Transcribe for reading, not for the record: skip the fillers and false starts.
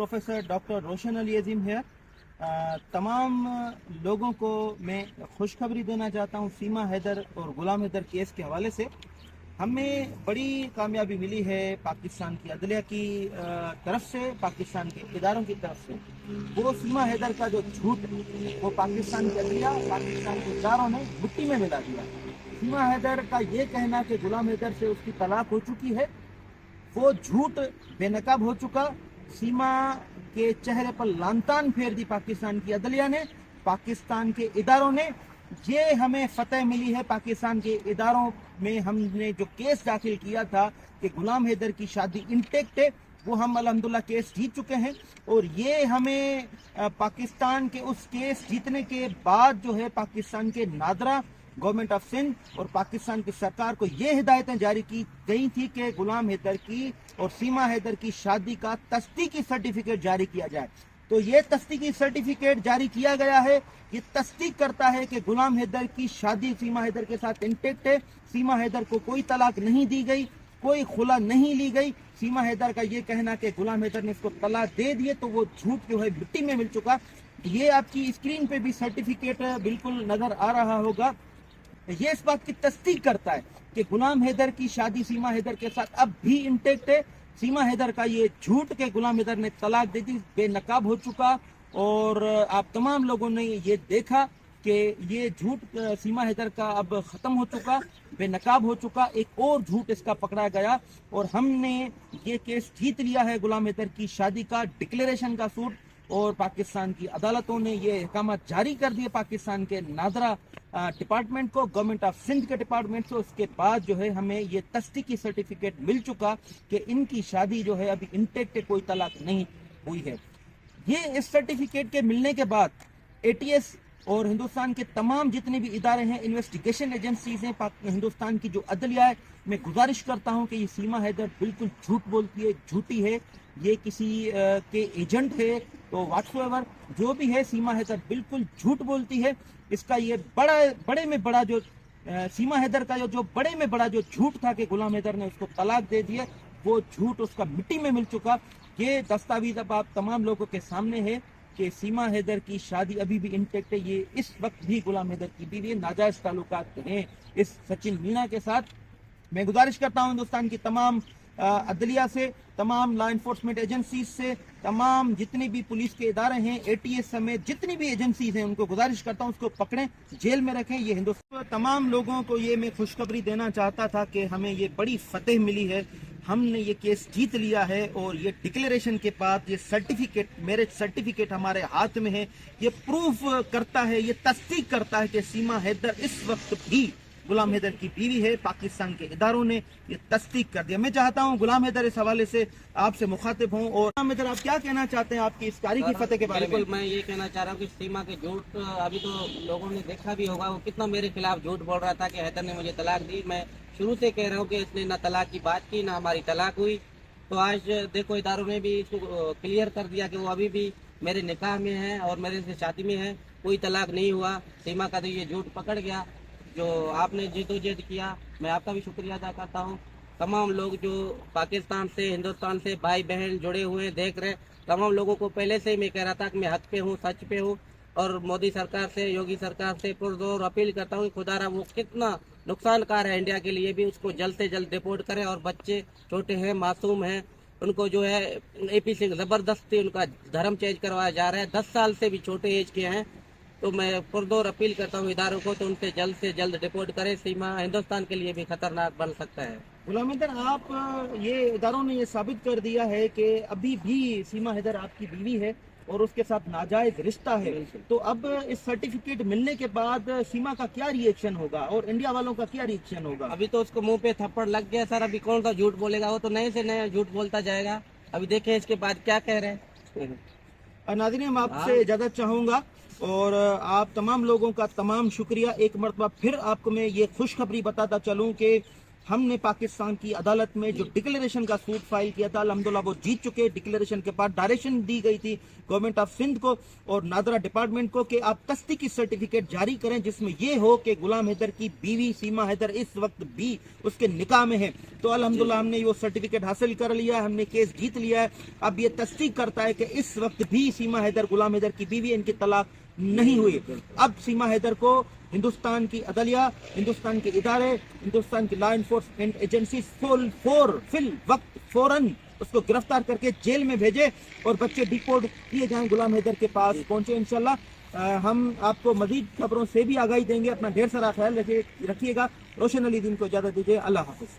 Professor doctor रोशन अली अजीम है। तमाम लोगों को मैं खुशखबरी देना चाहता हूँ सीमा हैदर और गुलाम हैदर केस के हवाले से। हमें बड़ी कामयाबी मिली है पाकिस्तान की अदलिया की तरफ से, पाकिस्तान के इदारों की तरफ से। वो सीमा हैदर का जो झूठ वो पाकिस्तान की अदलिया, पाकिस्तान के इदारों ने मिट्टी में मिला दिया। सीमा हैदर का ये कहना कि गुलाम हैदर से उसकी तलाक हो चुकी है, वो झूठ बेनकाब हो चुका। सीमा के चेहरे पर लांतान फेर दी पाकिस्तान की अदलिया ने, पाकिस्तान के इदारों ने। ये हमें फतह मिली है पाकिस्तान के इदारों में। हमने जो केस दाखिल किया था कि गुलाम हैदर की शादी इंटेक्ट है, वो हम अल्हम्दुलिल्लाह केस जीत चुके हैं। और ये हमें पाकिस्तान के उस केस जीतने के बाद जो है पाकिस्तान के नादरा, गवर्नमेंट ऑफ सिंध और पाकिस्तान की सरकार को ये हिदायतें जारी की गई थी कि गुलाम हैदर की और सीमा हैदर की शादी का तस्दीकी सर्टिफिकेट जारी किया जाए। तो ये तस्दीकी सर्टिफिकेट जारी किया गया है। ये तस्दीक करता है कि गुलाम हैदर की शादी सीमा हैदर के साथ इंटेक्ट है। सीमा हैदर को कोई तलाक नहीं दी गई, कोई खुला नहीं ली गई। सीमा हैदर का ये कहना कि गुलाम हैदर ने उसको तलाक दे दिए, तो वो झूठ जो है मिट्टी में मिल चुका। ये आपकी स्क्रीन पे भी सर्टिफिकेट बिल्कुल नजर आ रहा होगा। ये इस बात की तस्दीक करता है कि गुलाम हैदर की शादी सीमा हैदर के साथ अब भी इंटेक्ट है। सीमा हैदर का ये झूठ के गुलाम हैदर ने तलाक दे दी बेनकाब हो चुका। और आप तमाम लोगों ने ये देखा कि ये झूठ सीमा हैदर का अब खत्म हो चुका, बेनकाब हो चुका। एक और झूठ इसका पकड़ा गया और हमने ये केस जीत लिया है गुलाम हैदर की शादी का डिक्लेरेशन का सूट। और पाकिस्तान की अदालतों ने ये अहकामात जारी कर दिए पाकिस्तान के नादरा डिपार्टमेंट को, गवर्नमेंट ऑफ सिंध के डिपार्टमेंट से। उसके बाद जो है हमें ये तस्दीकी सर्टिफिकेट मिल चुका कि इनकी शादी जो है अभी इंटेक्ट है, कोई तलाक नहीं हुई है। ये इस सर्टिफिकेट के मिलने के बाद एटीएस और हिंदुस्तान के तमाम जितने भी इदारे हैं, इन्वेस्टिगेशन एजेंसीज हैं, हिंदुस्तान की जो अदलिया है, मैं गुजारिश करता हूं कि ये सीमा हैदर बिल्कुल झूठ बोलती है, झूठी है, ये किसी के एजेंट है। तो व्हाटसोएवर जो भी है, सीमा हैदर बिल्कुल झूठ बोलती है। इसका ये बड़े में बड़ा जो सीमा हैदर का जो बड़े में बड़ा जो झूठ था कि गुलाम हैदर ने उसको तलाक दे दिया, वो झूठ उसका मिट्टी में मिल चुका। ये दस्तावेज अब आप तमाम लोगों के सामने है कि सीमा हैदर की शादी अभी भी इंटेक्ट है। ये इस वक्त भी गुलाम हैदर की बीवी नाजायज ताल्लुकात हैं इस सचिन मीना के साथ। मैं गुजारिश करता हूं हिंदुस्तान की तमाम अदलिया से, तमाम लॉ एनफोर्समेंट एजेंसीज से, तमाम जितने भी पुलिस के इदारे हैं, एटीएस समेत जितनी भी एजेंसीज हैं, उनको गुजारिश करता हूं उसको पकड़ें, जेल में रखें। ये हिंदुस्तान तमाम लोगों को ये मैं खुशखबरी देना चाहता था कि हमें ये बड़ी फतेह मिली है। हमने ये केस जीत लिया है और ये डिक्लेरेशन के बाद ये सर्टिफिकेट, मैरिज सर्टिफिकेट हमारे हाथ में है। ये प्रूफ करता है, ये तस्दीक करता है कि सीमा हैदर इस वक्त भी गुलाम हैदर की बीवी है। पाकिस्तान के इदारों ने ये तस्दीक कर दिया। मैं चाहता हूं गुलाम हैदर इस हवाले से आपसे मुखातिब हों। और गुलाम हैदर, आप क्या कहना चाहते हैं आपकी इस तारीखी फतेह के बारे में? बिल्कुल, मैं ये कहना चाह रहा हूँ कि सीमा के झूठ अभी तो लोगों ने देखा भी होगा, वो कितना मेरे खिलाफ झूठ बोल रहा था कि हैदर ने मुझे तलाक दी। मैं शुरू से कह रहा हूँ कि इसने ना तलाक की बात की, ना हमारी तलाक हुई। तो आज देखो इदारों ने भी इसको क्लियर कर दिया कि वो अभी भी मेरे निकाह में है और मेरे से शादी में है, कोई तलाक नहीं हुआ। सीमा का तो ये झूठ पकड़ गया। जो आपने जिदोजहद किया, मैं आपका भी शुक्रिया अदा करता हूँ। तमाम लोग जो पाकिस्तान से, हिंदुस्तान से भाई बहन जुड़े हुए देख रहे, तमाम लोगों को पहले से ही मैं कह रहा था कि मैं हक पे हूँ, सच पे हूँ। और मोदी सरकार से, योगी सरकार से पुरजोर अपील करता हूँ, खुदारा वो कितना नुकसानकार है इंडिया के लिए भी, उसको जल्द से जल्द डिपोर्ट करें। और बच्चे छोटे हैं, मासूम हैं, उनको जो है एपी से जबरदस्ती उनका धर्म चेंज करवाया जा रहा है। 10 साल से भी छोटे एज के हैं। तो मैं पुरजोर अपील करता हूँ इदारों को, तो उनसे जल्द से जल्द डिपोर्ट करें। सीमा हिंदुस्तान के लिए भी खतरनाक बन सकता है। गुलाम हैदर, आप ये इदारों ने ये साबित कर दिया है कि अभी भी सीमा हैदर आपकी बीवी है और उसके साथ नाजायज रिश्ता है। तो अब इस सर्टिफिकेट मिलने के बाद सीमा का क्या रिएक्शन होगा और इंडिया वालों का क्या रिएक्शन होगा? अभी तो उसको मुंह पे थप्पड़ लग गया सर, अभी कौन सा झूठ बोलेगा, वो तो नए से नया झूठ बोलता जाएगा। अभी देखें इसके बाद क्या कह रहे हैं। नाज़रीन, मैं आपसे इजाजत चाहूंगा और आप तमाम लोगों का तमाम शुक्रिया। एक मरतबा फिर आपको मैं ये खुशखबरी बताता चलूं कि ہم نے پاکستان کی عدالت میں جو ڈکلیریشن کا سوٹ فائل کیا تھا الحمدللہ وہ جیت چکے. ڈکلیریشن کے بعد ڈائریکشن دی گئی تھی گورنمنٹ آف سندھ کو اور نادرا ڈپارٹمنٹ کو کہ آپ تصدیقی سرٹیفکیٹ جاری کریں جس میں یہ ہو کہ غلام حیدر کی بیوی سیما حیدر اس وقت بھی اس کے نکاح میں ہے. تو الحمدللہ ہم نے وہ سرٹیفکیٹ حاصل کر لیا ہے, ہم نے کیس جیت لیا ہے. اب یہ تصدیق کرتا ہے کہ اس وقت بھی سیما حیدر غلام حیدر کی بیوی, ان کی طلاق نہیں ہوئی. اب سیما حیدر کو ہندوستان کی عدلیہ, ہندوستان کے ادارے, ہندوستان کی لا انفورسمنٹ ایجنسی فوراً اس کو گرفتار کر کے جیل میں بھیجے اور بچے ڈیپورٹ کیے جائیں, غلام حیدر کے پاس پہنچے. انشاءاللہ ہم آپ کو مزید خبروں سے بھی آگاہی دیں گے. اپنا ڈھیر سارا خیال رکھیے گا. روشن علی دین کو اجازت دیجیے. اللہ حافظ.